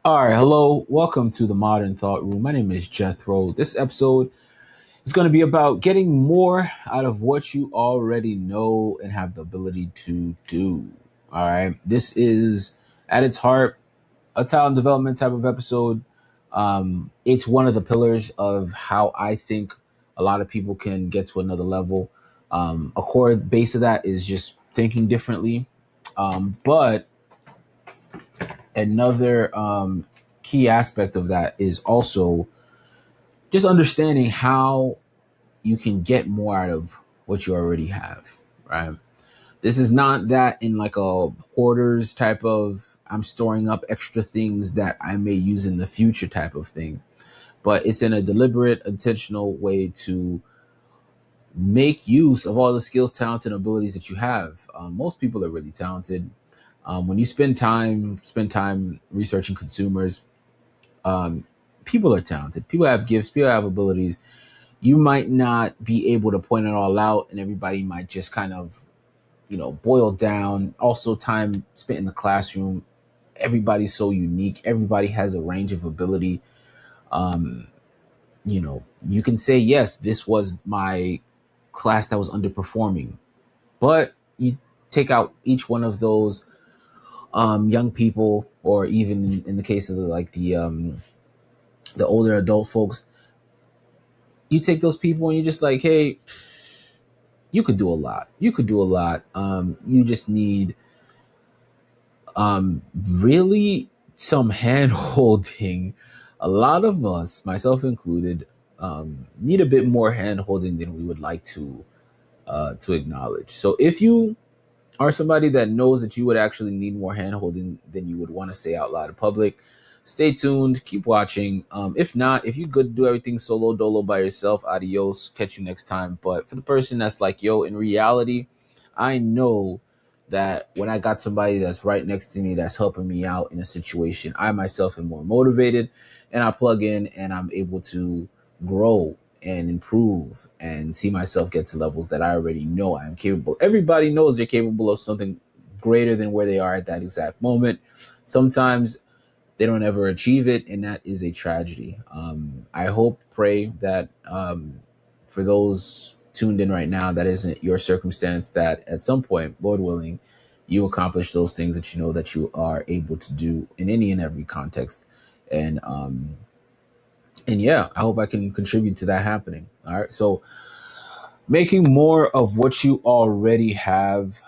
All right, hello, welcome to the Modern Thought Room. My name is Jethro. This episode is going to be about getting more out of what you already know and have the ability to do. All right, this is at its heart a talent development type of episode. It's one of the pillars of how I think a lot of people can get to another level. A core base of that is just thinking differently. But another key aspect of that is also just understanding how you can get more out of what you already have, right? This is not that in like a hoarders type of I'm storing up extra things that I may use in the future type of thing, but it's in a deliberate, intentional way to make use of all the skills, talents, and abilities that you have. Most people are really talented. When you spend time researching consumers, um, people are talented. People have gifts. People have abilities. You might not be able to point it all out, and everybody might just kind of, boil down. Also, time spent in the classroom. Everybody's so unique. Everybody has a range of ability. Um, you can say, yes, this was my class that was underperforming, but you take out each one of those young people, or even in the case of the older adult folks, you take those people and you're just like, hey, you could do a lot. You could do a lot. You just need really some hand holding. A lot of us, myself included, need a bit more hand holding than we would like to acknowledge. So if you are somebody that knows that you would actually need more hand holding than you would want to say out loud in public, stay tuned, keep watching. If not, if you could do everything solo dolo by yourself, adios, catch you next time. But for the person that's like, yo, in reality, I know that when I got somebody that's right next to me that's helping me out in a situation, I myself am more motivated, and I plug in and I'm able to grow and improve and see myself get to levels that I already know I am capable. Everybody knows they're capable of something greater than where they are at that exact moment. Sometimes they don't ever achieve it, and that is a tragedy. I hope, pray that for those tuned in right now, that isn't your circumstance, that at some point, Lord willing, you accomplish those things that you know that you are able to do in any and every context. And yeah, I hope I can contribute to that happening. All right. So making more of what you already have.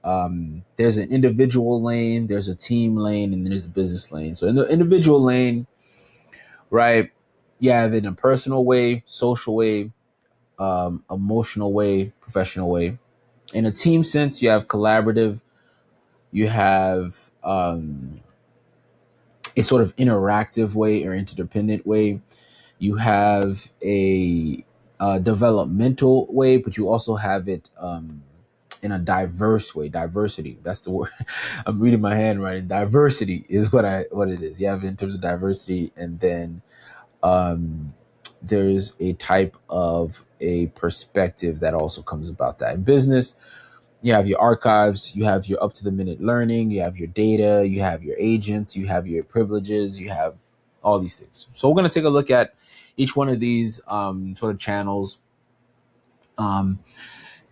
There's an individual lane, there's a team lane, and there's a business lane. So in the individual lane, right, you have it in a personal way, social way, emotional way, professional way. In a team sense, you have collaborative, you have a sort of interactive way or interdependent way. You have a developmental way, but you also have it in a diverse way. Diversity. That's the word. I'm reading my handwriting. Diversity is what it is. You have it in terms of diversity, and then um, there's a type of a perspective that also comes about that. In business, you have your archives, you have your up to the minute learning, you have your data, you have your agents, you have your privileges, you have all these things. So we're going to take a look at each one of these sort of channels, um,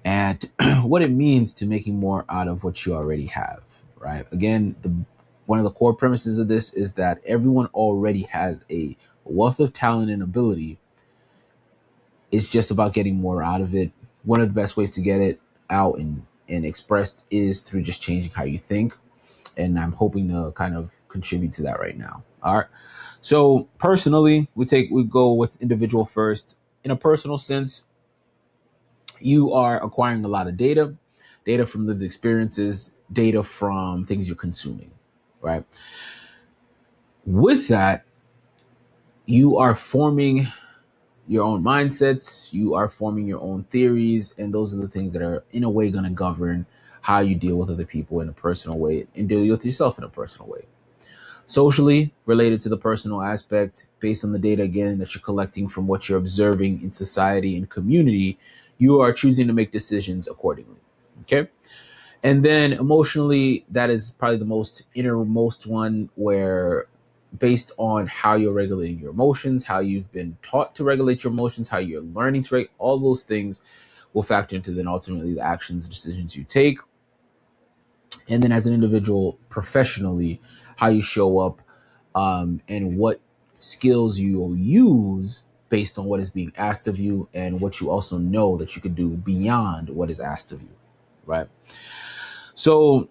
and what it means to making more out of what you already have, right? Again, one of the core premises of this is that everyone already has a wealth of talent and ability. It's just about getting more out of it. One of the best ways to get it out and expressed is through just changing how you think. And I'm hoping to kind of contribute to that right now. All right. So personally, we go with individual first. In a personal sense, you are acquiring a lot of data from lived experiences, data from things you're consuming, right? With that, you are forming your own mindsets, you are forming your own theories, and those are the things that are in a way going to govern how you deal with other people in a personal way and deal with yourself in a personal way. Socially, related to the personal aspect, based on the data again that you're collecting from what you're observing in society and community, you are choosing to make decisions accordingly. Okay. And then emotionally, that is probably the most innermost one, where based on how you're regulating your emotions, how you've been taught to regulate your emotions, how you're learning to regulate, all those things will factor into then ultimately the actions, decisions you take. And then as an individual, professionally, how you show up, and what skills you will use based on what is being asked of you and what you also know that you could do beyond what is asked of you, right? So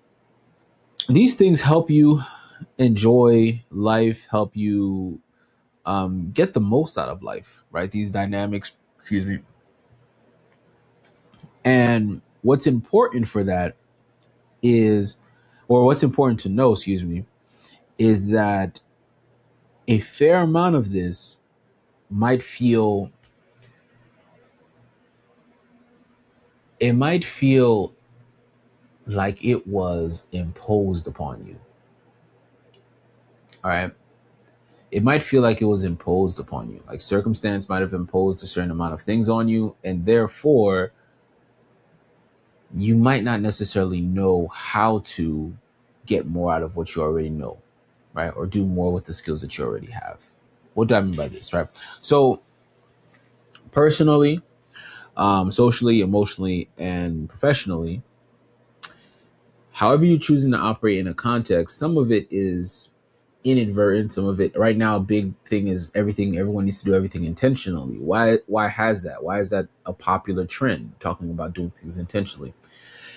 these things help you enjoy life, help you get the most out of life, right? These dynamics, excuse me. And what's important for that is, or what's important to know, excuse me, is that a fair amount of this might feel, it might feel like it was imposed upon you. All right. It might feel like it was imposed upon you. Like circumstance might have imposed a certain amount of things on you, and therefore you might not necessarily know how to get more out of what you already know, right? Or do more with the skills that you already have. What do I mean by this, right? So, personally, socially, emotionally, and professionally, however you're choosing to operate in a context, some of it is inadvertent. Some of it, right now, a big thing is everything. Everyone needs to do everything intentionally. Why? Why has that? Why is that a popular trend? Talking about doing things intentionally.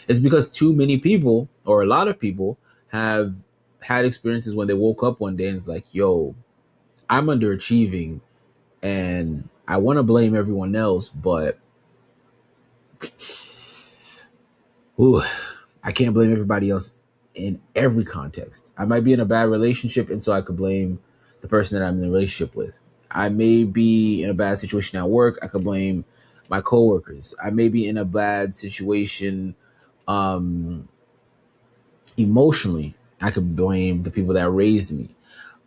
It's because too many people, or a lot of people, have had experiences when they woke up one day and it's like, yo, I'm underachieving and I want to blame everyone else, but ooh, I can't blame everybody else in every context. I might be in a bad relationship, and so I could blame the person that I'm in the relationship with. I may be in a bad situation at work. I could blame my coworkers. I may be in a bad situation um, emotionally. I could blame the people that raised me.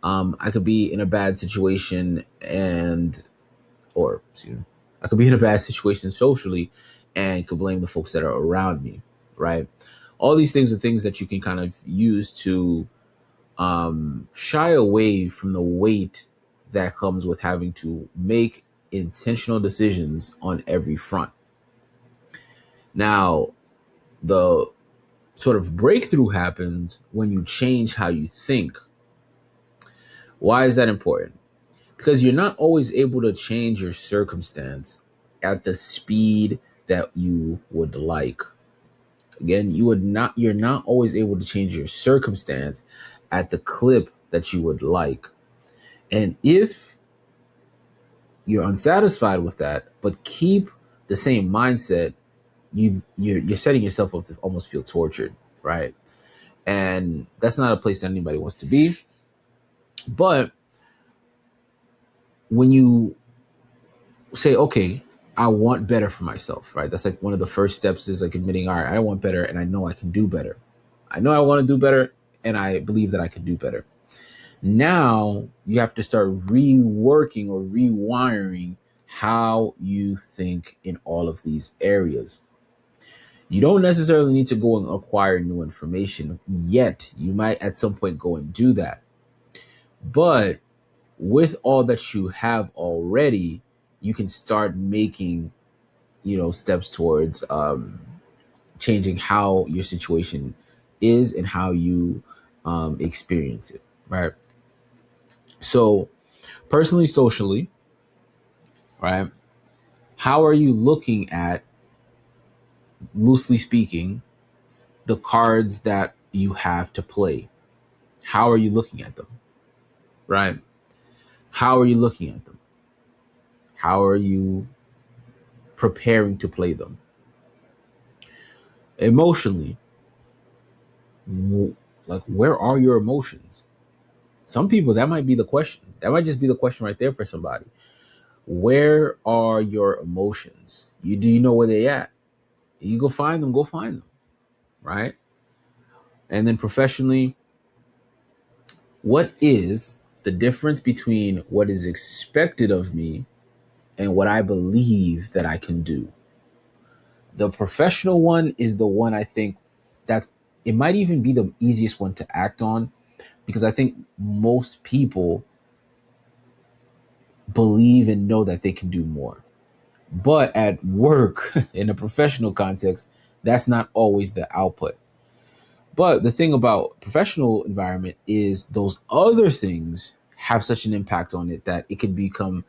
I could be in a bad situation and, or excuse me, I could be in a bad situation socially and could blame the folks that are around me, right? All these things are things that you can kind of use to shy away from the weight that comes with having to make intentional decisions on every front. Now, the sort of breakthrough happens when you change how you think. Why is that important? Because you're not always able to change your circumstance at the speed that you would like. Again, you're not always able to change your circumstance at the clip that you would like. And if you're unsatisfied with that, but keep the same mindset, you're setting yourself up to almost feel tortured, right? And that's not a place that anybody wants to be. But when you say, okay, I want better for myself, right? That's like one of the first steps is like admitting, all right, I want better and I know I can do better. I know I want to do better and I believe that I can do better. Now you have to start reworking or rewiring how you think in all of these areas. You don't necessarily need to go and acquire new information yet. You might at some point go and do that. But with all that you have already, you can start making, steps towards changing how your situation is and how you experience it, right? So, personally, socially, right? How are you looking at, loosely speaking, the cards that you have to play? How are you looking at them, right? How are you looking at them? How are you preparing to play them? Emotionally, like, where are your emotions? Some people, that might be the question. That might just be the question right there for somebody. Where are your emotions? Do you know where they at? You go find them, right? And then professionally, what is the difference between what is expected of me and what I believe that I can do? The professional one is the one I think that it might even be the easiest one to act on because I think most people believe and know that they can do more. But at work, in a professional context, that's not always the output. But the thing about professional environment is those other things have such an impact on it that it can become,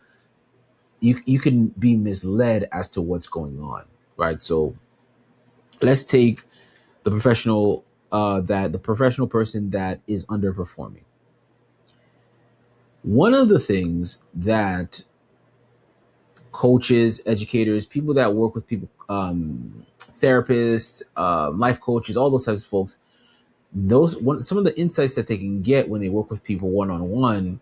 you can be misled as to what's going on, right? So let's take the professional person that is underperforming. One of the things that coaches, educators, people that work with people, therapists, life coaches, all those types of folks, some of the insights that they can get when they work with people one on one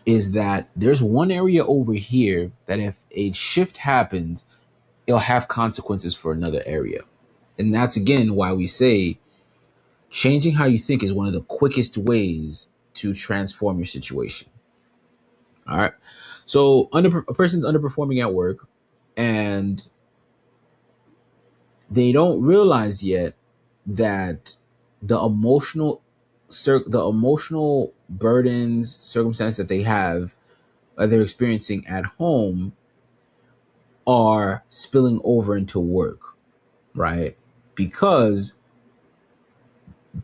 is that there's one area over here that if a shift happens, it'll have consequences for another area. And that's again why we say changing how you think is one of the quickest ways to transform your situation. All right. So a person's underperforming at work and they don't realize yet that the the emotional burdens, circumstances that they have, they're experiencing at home are spilling over into work, right? Because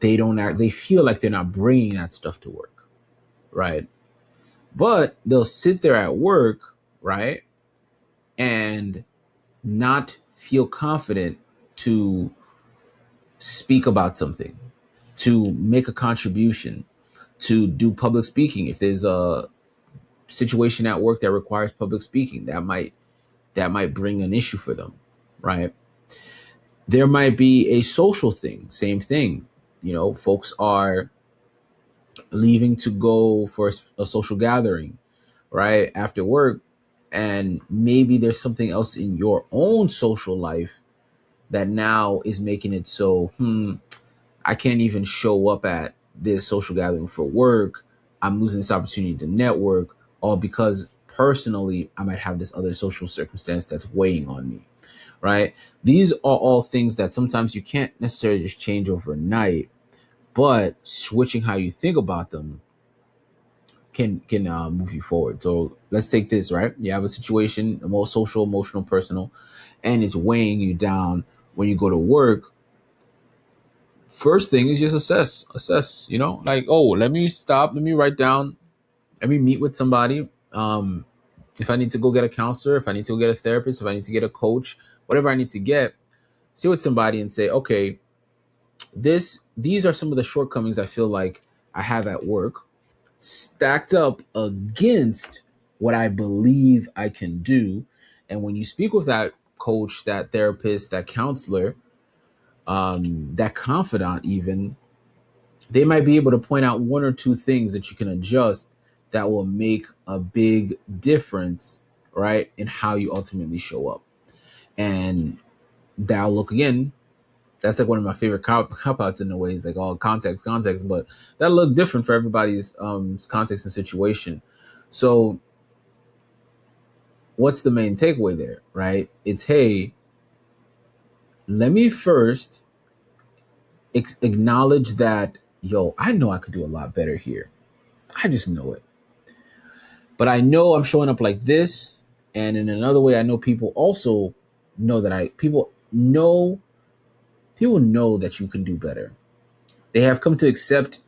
they feel like they're not bringing that stuff to work, right? But they'll sit there at work, right? And not feel confident to speak about something, to make a contribution, to do public speaking. If there's a situation at work that requires public speaking, that might bring an issue for them, right? There might be a social thing, same thing. Folks are leaving to go for a social gathering, right, after work, and maybe there's something else in your own social life that now is making it so, I can't even show up at this social gathering for work. I'm losing this opportunity to network, all because personally I might have this other social circumstance that's weighing on me, right? These are all things that sometimes you can't necessarily just change overnight, but switching how you think about them can move you forward. So let's take this, right? You have a situation, more social, emotional, personal, and it's weighing you down when you go to work. First thing is just assess, like, oh, let me stop, let me write down, let me meet with somebody. If I need to go get a counselor, if I need to go get a therapist, if I need to get a coach, whatever I need to get, sit with somebody and say, okay, these are some of the shortcomings I feel like I have at work, stacked up against what I believe I can do. And when you speak with that coach, that therapist, that counselor, that confidant, even, they might be able to point out one or two things that you can adjust that will make a big difference, right, in how you ultimately show up. And that'll look again. That's like one of my favorite cop outs in a way. It's like all context, but that'll look different for everybody's context and situation. So, what's the main takeaway there, right? It's, hey, let me first acknowledge that, yo, I know I could do a lot better here. I just know it. But I know I'm showing up like this. And in another way, I know people also know that people know that you can do better. They have come to accept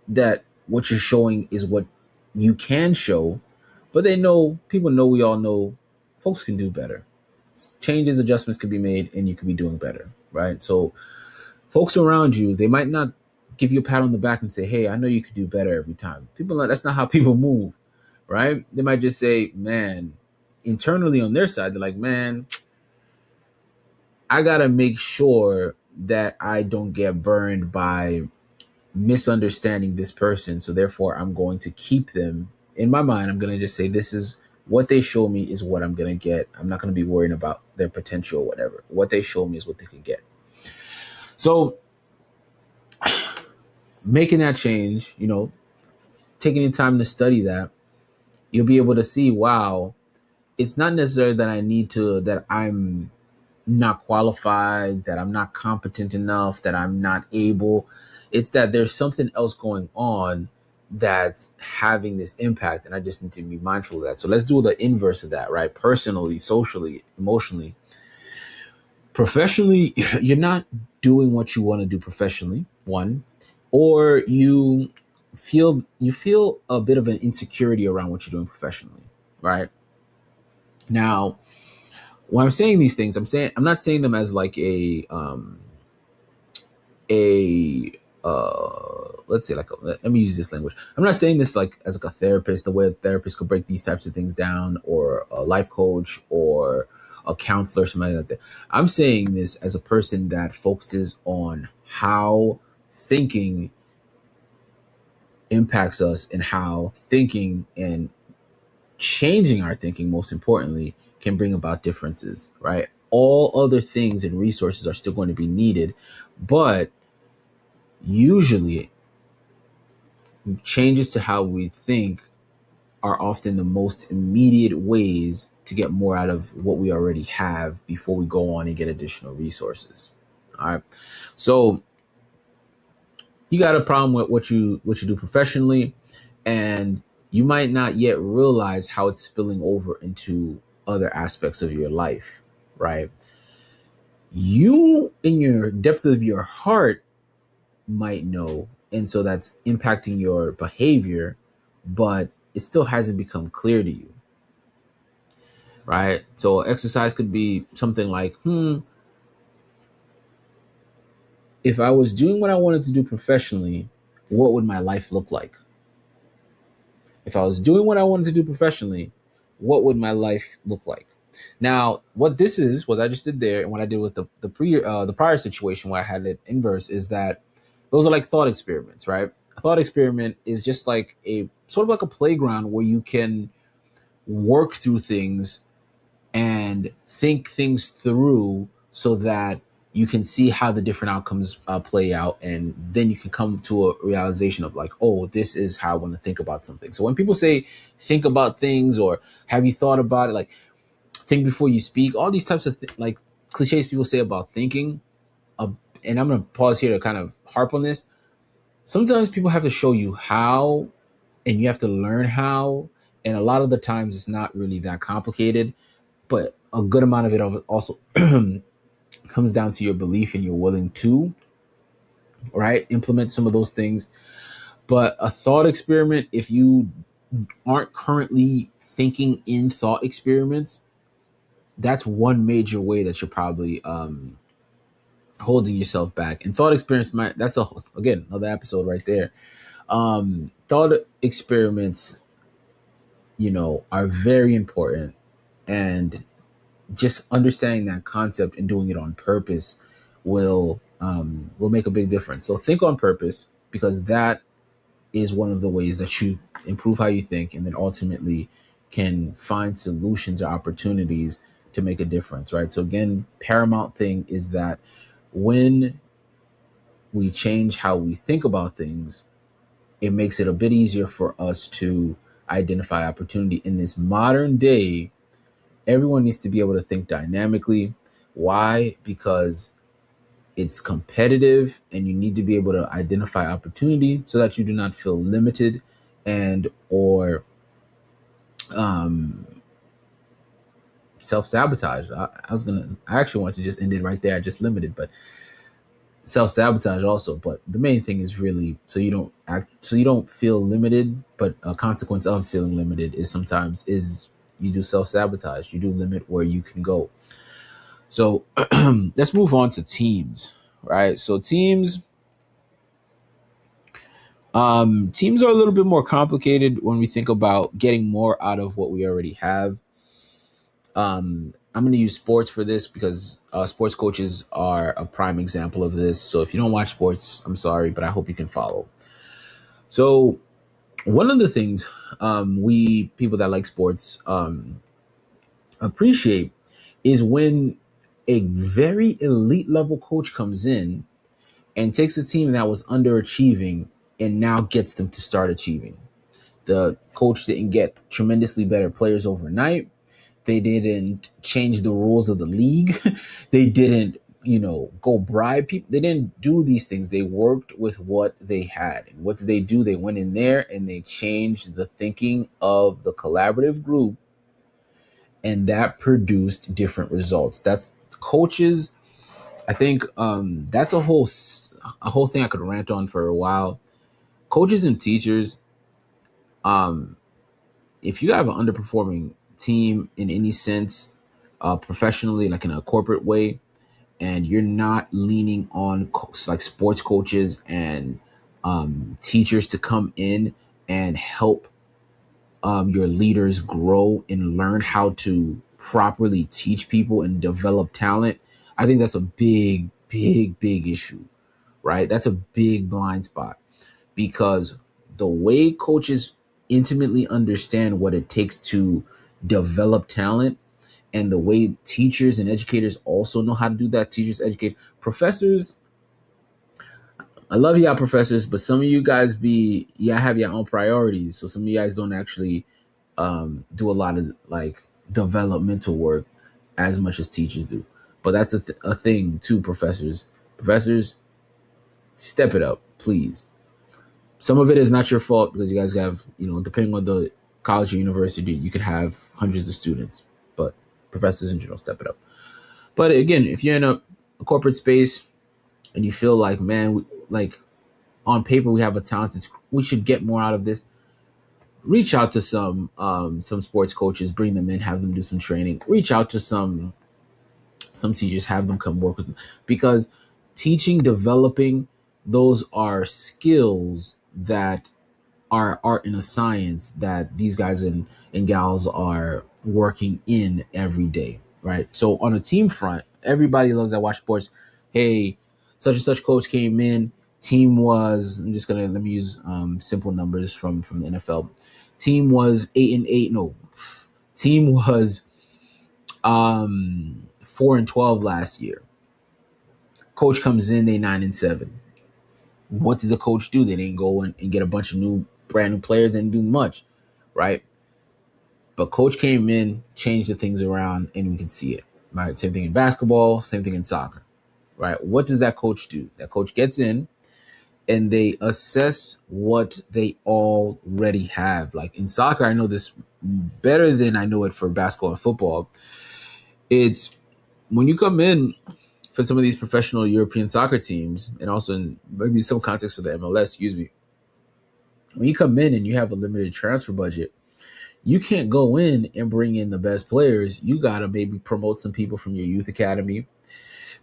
that what you're showing is what you can show, but people know, we all know folks can do better. Changes, adjustments can be made, and you can be doing better, right? So folks around you, they might not give you a pat on the back and say, hey, I know you could do better every time. That's not how people move, right? They might just say, man, internally on their side, they're like, man, I gotta make sure that I don't get burned by misunderstanding this person. So therefore, I'm going to keep them in my mind. I'm going to just say, this is what they show me is what I'm going to get. I'm not going to be worrying about their potential or whatever. What they show me is what they could get. So making that change, taking the time to study that, you'll be able to see, wow, it's not necessarily that I'm not qualified, that I'm not competent enough, that I'm not able. It's that there's something else going on that's having this impact, and I just need to be mindful of that. So let's do the inverse of that, right? Personally, socially, emotionally, professionally. You're not doing what you want to do professionally, one, or you feel a bit of an insecurity around what you're doing professionally, right? Now, when I'm saying these things, I'm not saying them as like a let's say like let me use this language. I'm not saying this like as like a therapist, the way a therapist could break these types of things down, or a life coach, or a counselor, something like that. I'm saying this as a person that focuses on how thinking impacts us, and how thinking and changing our thinking, most importantly, can bring about differences, right? All other things and resources are still going to be needed, but usually changes to how we think are often the most immediate ways to get more out of what we already have before we go on and get additional resources. All right. So you got a problem with what you do professionally, and you might not yet realize how it's spilling over into other aspects of your life, right? You, in your depth of your heart, might know, and so that's impacting your behavior, but it still hasn't become clear to you, right? So exercise could be something like, if I was doing what I wanted to do professionally, what would my life look like? If I was doing what I wanted to do professionally, what would my life look like? Now, what this is, what I just did there, and what I did with the prior situation where I had it inverse, is that those are like thought experiments, right? A thought experiment is just like a sort of like a playground where you can work through things and think things through, so that you can see how the different outcomes play out, and then you can come to a realization of like, oh, this is how I want to think about something. So when people say think about things, or have you thought about it, like think before you speak, all these types of like cliches people say about thinking, uh, and I'm going to pause here to kind of harp on this. Sometimes people have to show you how, and you have to learn how, and a lot of the times it's not really that complicated, but a good amount of it also comes down to your belief, and you're willing to, right, implement some of those things. But a thought experiment, if you aren't currently thinking in thought experiments, that's one major way that you're probably holding yourself back. And thought experiments might, that's a, again, another episode right there. Thought experiments, are very important, and just understanding that concept and doing it on purpose will make a big difference. So think on purpose, because that is one of the ways that you improve how you think, and then ultimately can find solutions or opportunities to make a difference, right? So again, paramount thing is that when we change how we think about things, it makes it a bit easier for us to identify opportunity. In this modern day, everyone needs to be able to think dynamically. Why? Because it's competitive, and you need to be able to identify opportunity so that you do not feel limited, and or um self-sabotage. I actually want to just end it right there. I just limited, but self-sabotage also. But the main thing is really so you don't feel limited, but a consequence of feeling limited is sometimes is you do self-sabotage, you do limit where you can go. So let's move on to teams, right? So teams are a little bit more complicated when we think about getting more out of what we already have. I'm going to use sports for this because sports coaches are a prime example of this. So if you don't watch sports, I'm sorry, but I hope you can follow. So one of the things we people that like sports appreciate is when a very elite level coach comes in and takes a team that was underachieving and now gets them to start achieving. The coach didn't get tremendously better players overnight. They didn't change the rules of the league. They didn't go bribe people. They didn't do these things. They worked with what they had. And what did they do? They went in there and they changed the thinking of the collaborative group, and that produced different results. That's coaches. I think that's a whole thing I could rant on for a while. Coaches and teachers, um, if you have an underperforming team in any sense, professionally, like in a corporate way, and you're not leaning on like sports coaches and teachers to come in and help your leaders grow and learn how to properly teach people and develop talent, I think that's a big, big, big issue, right? That's a big blind spot, because the way coaches intimately understand what it takes to develop talent, and the way teachers and educators also know how to do that, teachers, educate, professors, I love y'all professors, but some of you guys have your own priorities. So some of you guys don't actually do a lot of like developmental work as much as teachers do. But that's a thing too, professors. Professors, step it up, please. Some of it is not your fault, because you guys have, depending on the college or university, you could have hundreds of students. But professors in general, step it up. But again, if you're in a corporate space and you feel like, man, like on paper we have a talented, we should get more out of this, reach out to some sports coaches, bring them in, have them do some training. Reach out to some teachers, have them come work with them, because teaching, developing, those are skills that are art and a science that these guys and gals are working in every day, right? So on a team front, everybody loves that watch sports. Hey, such and such coach came in. Team was, let me use simple numbers from the NFL. Team was 8-8. No, team was 4-12 last year. Coach comes in, they 9-7. What did the coach do? They didn't go and get a bunch of brand new players, didn't do much, right? But coach came in, changed the things around, and we can see it, right? Same thing in basketball, same thing in soccer, right? What does that coach do? That coach gets in and they assess what they already have. Like in soccer, I know this better than I know it for basketball and football. It's when you come in for some of these professional European soccer teams, and also in maybe some context for the MLS, excuse me, when you come in and you have a limited transfer budget, you can't go in and bring in the best players. You got to maybe promote some people from your youth academy.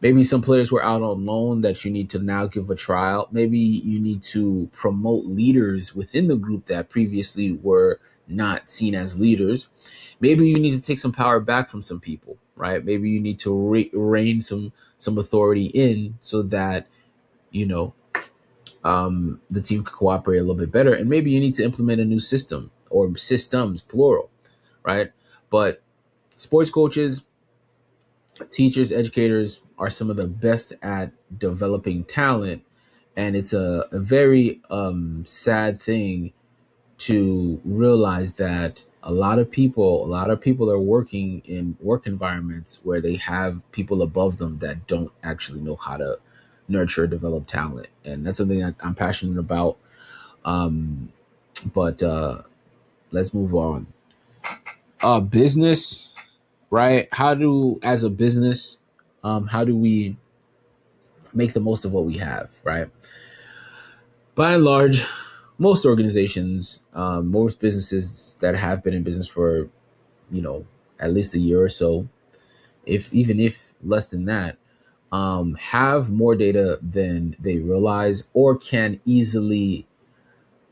Maybe some players were out on loan that you need to now give a trial. Maybe you need to promote leaders within the group that previously were not seen as leaders. Maybe you need to take some power back from some people, right? Maybe you need to rein some authority in, so that you know the team can cooperate a little bit better. And maybe you need to implement a new system, or systems, plural, right? But sports coaches, teachers, educators are some of the best at developing talent. And it's a very sad thing to realize that a lot of people are working in work environments where they have people above them that don't actually know how to nurture, develop talent. And that's something that I'm passionate about. um, but let's move on. Business, right? As a business, how do we make the most of what we have, right? By and large, most organizations, most businesses that have been in business for, at least a year or so, if less than that, have more data than they realize, or can easily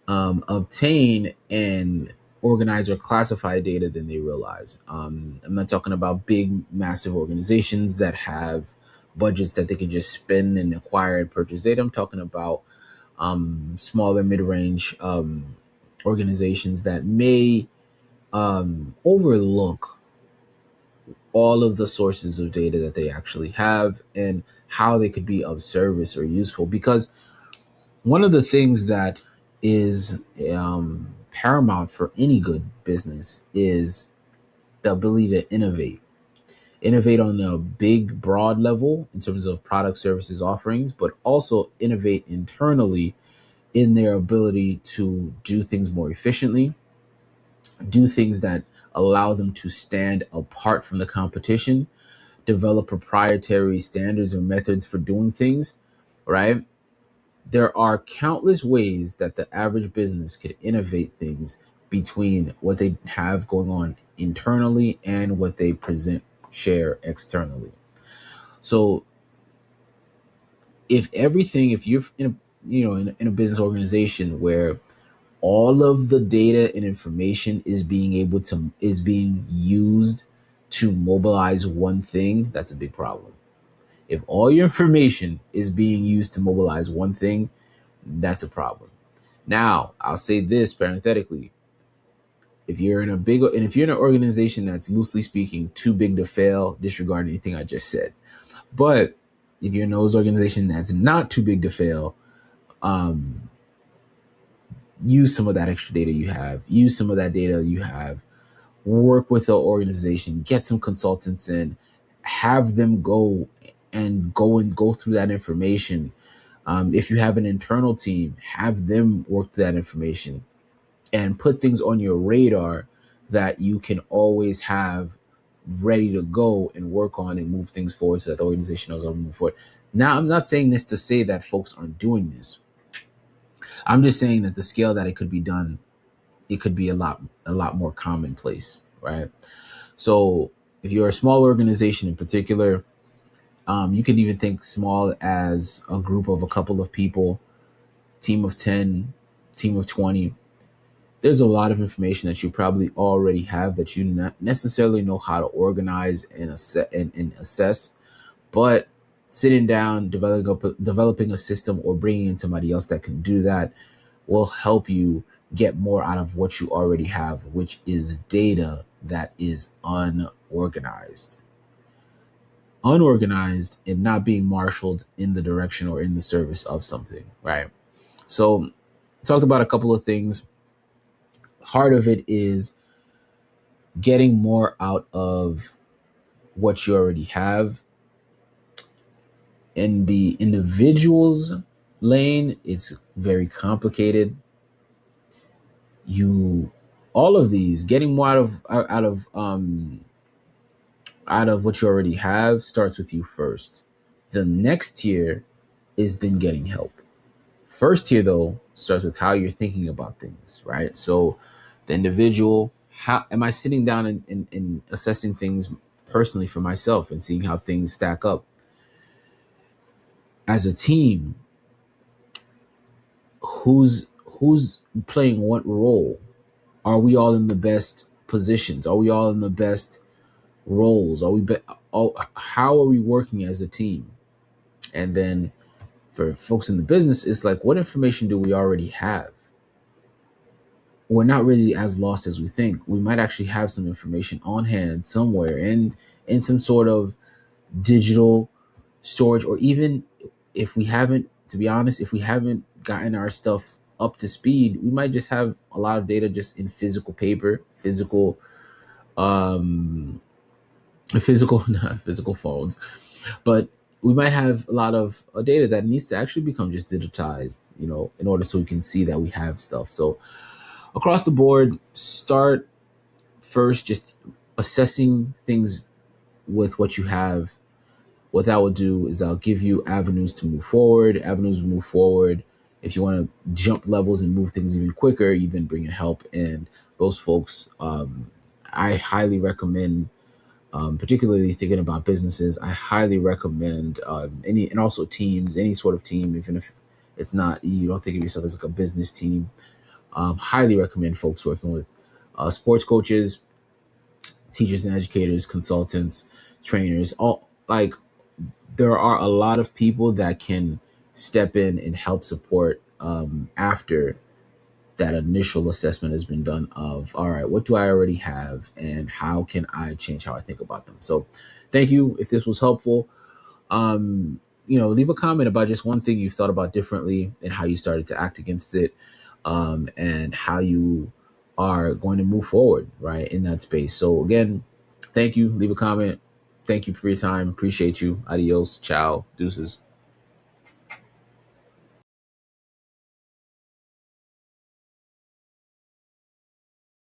obtain and organize or classify data than they realize. I'm not talking about big, massive organizations that have budgets that they can just spend and acquire and purchase data. I'm talking about smaller, mid-range organizations that may overlook all of the sources of data that they actually have, and how they could be of service or useful. Because one of the things that is paramount for any good business is the ability to innovate. Innovate on a big, broad level in terms of product, services, offerings, but also innovate internally in their ability to do things more efficiently, do things that allow them to stand apart from the competition, develop proprietary standards or methods for doing things, right? There are countless ways that the average business could innovate things between what they have going on internally and what they present, share externally. So if you're in in a business organization where all of the data and information is being used to mobilize one thing, that's a big problem. If all your information is being used to mobilize one thing, that's a problem. Now, I'll say this parenthetically. If you're in an organization that's loosely speaking too big to fail, disregard anything I just said. But if you're in those organization that's not too big to fail, um, use some of that extra data you have, use some of that data you have, work with the organization, get some consultants in, have them go through that information. If you have an internal team, have them work through that information and put things on your radar that you can always have ready to go and work on and move things forward so that the organization knows how to move forward. Now, I'm not saying this to say that folks aren't doing this. I'm just saying that the scale that it could be done, it could be a lot more commonplace, right? So if you're a small organization in particular, you could even think small as a group of a couple of people, team of 10, team of 20. There's a lot of information that you probably already have that you not necessarily know how to organize and assess, but sitting down, developing a system or bringing in somebody else that can do that will help you get more out of what you already have, which is data that is unorganized and not being marshaled in the direction or in the service of something, right? So, talked about a couple of things. Part of it is getting more out of what you already have. In the individual's lane, it's very complicated. You All of these getting more out of what you already have starts with you first. The next tier is then getting help. First tier though starts with how you're thinking about things, right? So the individual, how am I sitting down and assessing things personally for myself and seeing how things stack up? As a team, who's playing what role? Are we all in the best positions? Are we all in the best roles? How are we working as a team? And then for folks in the business, it's like, what information do we already have? We're not really as lost as we think. We might actually have some information on hand somewhere in some sort of digital storage, or even if we haven't, to be honest, if we haven't gotten our stuff up to speed, we might just have a lot of data just in physical paper, um physical not physical phones, but we might have a lot of data that needs to actually become just digitized, in order so we can see that we have stuff. So across the board, start first just assessing things with what you have. What that will do is I'll give you avenues to move forward. Avenues to move forward. If you want to jump levels and move things even quicker, you then bring in help. And those folks, I highly recommend, particularly thinking about businesses, I highly recommend and also teams, any sort of team, even if it's not, you don't think of yourself as like a business team. Highly recommend folks working with sports coaches, teachers and educators, consultants, trainers, all like there are a lot of people that can step in and help support after that initial assessment has been done of, all right, what do I already have and how can I change how I think about them? So thank you. If this was helpful, leave a comment about just one thing you've thought about differently and how you started to act against it, and how you are going to move forward, right, in that space. So again, thank you. Leave a comment. Thank you for your time. Appreciate you. Adios. Ciao. Deuces.